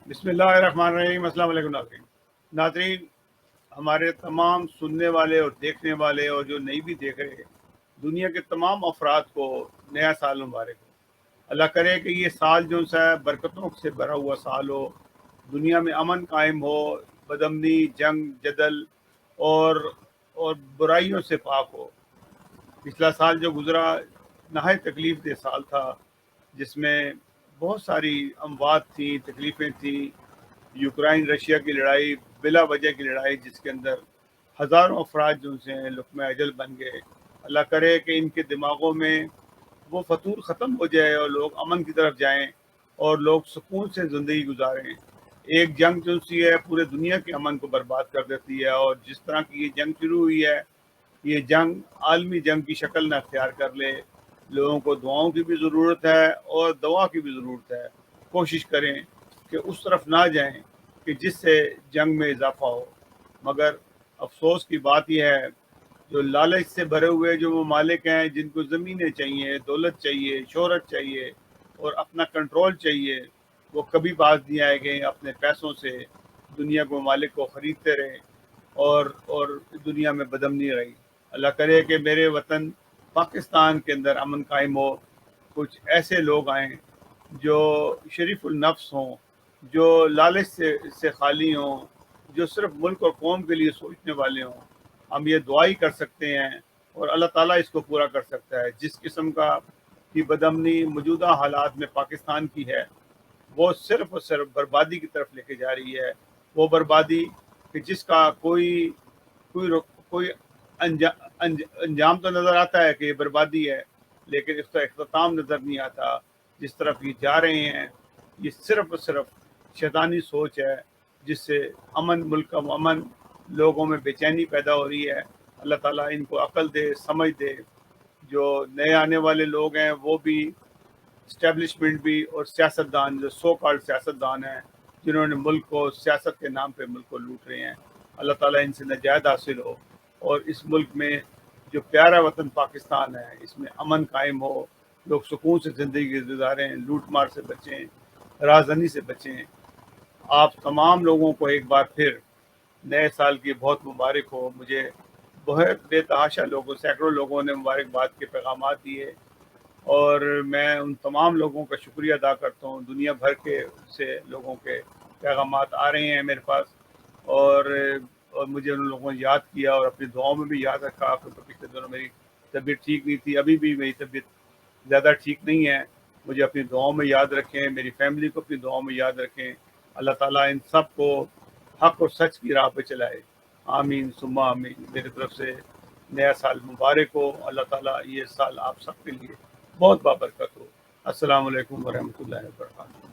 بسم اللہ الرحمن الرحیم۔ السلام علیکم ناظرین، ہمارے تمام سننے والے اور دیکھنے والے اور جو نہیں بھی دیکھ رہے، دنیا کے تمام افراد کو نیا سال مبارک ہو۔ اللہ کرے کہ یہ سال جو سا ہے برکتوں سے بھرا ہوا سال ہو، دنیا میں امن قائم ہو، بدامنی، جنگ، جدل اور برائیوں سے پاک ہو۔ پچھلا سال جو گزرا نہایت تکلیف دہ سال تھا، جس میں بہت ساری اموات تھیں، تکلیفیں تھیں۔ یوکرائن رشیا کی لڑائی، بلا وجہ کی لڑائی، جس کے اندر ہزاروں افراد جو سے لقمہ اجل بن گئے۔ اللہ کرے کہ ان کے دماغوں میں وہ فطور ختم ہو جائے اور لوگ امن کی طرف جائیں اور لوگ سکون سے زندگی گزاریں۔ ایک جنگ جو سی ہے پورے دنیا کے امن کو برباد کر دیتی ہے، اور جس طرح کی یہ جنگ شروع ہوئی ہے، یہ جنگ عالمی جنگ کی شکل نہ اختیار کر لے۔ لوگوں کو دعاؤں کی بھی ضرورت ہے اور دوا کی بھی ضرورت ہے۔ کوشش کریں کہ اس طرف نہ جائیں کہ جس سے جنگ میں اضافہ ہو۔ مگر افسوس کی بات یہ ہے، جو لالچ سے بھرے ہوئے جو ممالک ہیں، جن کو زمینیں چاہیے، دولت چاہیے، شہرت چاہیے اور اپنا کنٹرول چاہیے، وہ کبھی باز نہیں آئے گئے اپنے پیسوں سے دنیا کے ممالک کو خریدتے رہے اور دنیا میں بدامنی رہی۔ اللہ کرے کہ میرے وطن پاکستان کے اندر امن قائم ہو، کچھ ایسے لوگ آئیں جو شریف النفس ہوں، جو لالچ سے خالی ہوں، جو صرف ملک اور قوم کے لیے سوچنے والے ہوں۔ ہم یہ دعائی کر سکتے ہیں اور اللہ تعالیٰ اس کو پورا کر سکتا ہے۔ جس قسم کی بدامنی موجودہ حالات میں پاکستان کی ہے، وہ صرف اور صرف بربادی کی طرف لے کے جا رہی ہے۔ وہ بربادی کہ جس کا کوئی انجام تو نظر آتا ہے کہ یہ بربادی ہے، لیکن اس کا اختتام نظر نہیں آتا۔ جس طرف یہ جا رہے ہیں، یہ صرف اور صرف شیطانی سوچ ہے، جس سے ملک کا امن، لوگوں میں بے چینی پیدا ہو رہی ہے۔ اللہ تعالیٰ ان کو عقل دے، سمجھ دے۔ جو نئے آنے والے لوگ ہیں، وہ بھی، اسٹیبلشمنٹ بھی، اور سیاستدان جو سو کالڈ سیاستدان ہیں، جنہوں نے ملک کو سیاست کے نام پہ ملک کو لوٹ رہے ہیں، اللہ تعالیٰ ان سے نجات حاصل ہو، اور اس ملک میں جو پیارا وطن پاکستان ہے، اس میں امن قائم ہو، لوگ سکون سے زندگی گزاریں، لوٹ مار سے بچیں، رازداری سے بچیں۔ آپ تمام لوگوں کو ایک بار پھر نئے سال کی بہت مبارک ہو۔ مجھے بہت بے تحاشا لوگوں، سینکڑوں لوگوں نے مبارکباد کے پیغامات دیے، اور میں ان تمام لوگوں کا شکریہ ادا کرتا ہوں۔ دنیا بھر کے سے لوگوں کے پیغامات آ رہے ہیں میرے پاس، اور مجھے ان لوگوں نے یاد کیا اور اپنی دعاؤں میں بھی یاد رکھا، کیونکہ پچھلے دنوں میری طبیعت ٹھیک نہیں تھی، ابھی بھی میری طبیعت زیادہ ٹھیک نہیں ہے۔ مجھے اپنی دعاؤں میں یاد رکھیں، میری فیملی کو اپنی دعاؤں میں یاد رکھیں۔ اللہ تعالیٰ ان سب کو حق اور سچ کی راہ پہ چلائے۔ آمین ثم آمین۔ میری طرف سے نیا سال مبارک ہو۔ اللہ تعالیٰ یہ سال آپ سب کے لیے بہت بابرکت ہو۔ السلام علیکم ورحمۃ اللہ وبرکاتہ۔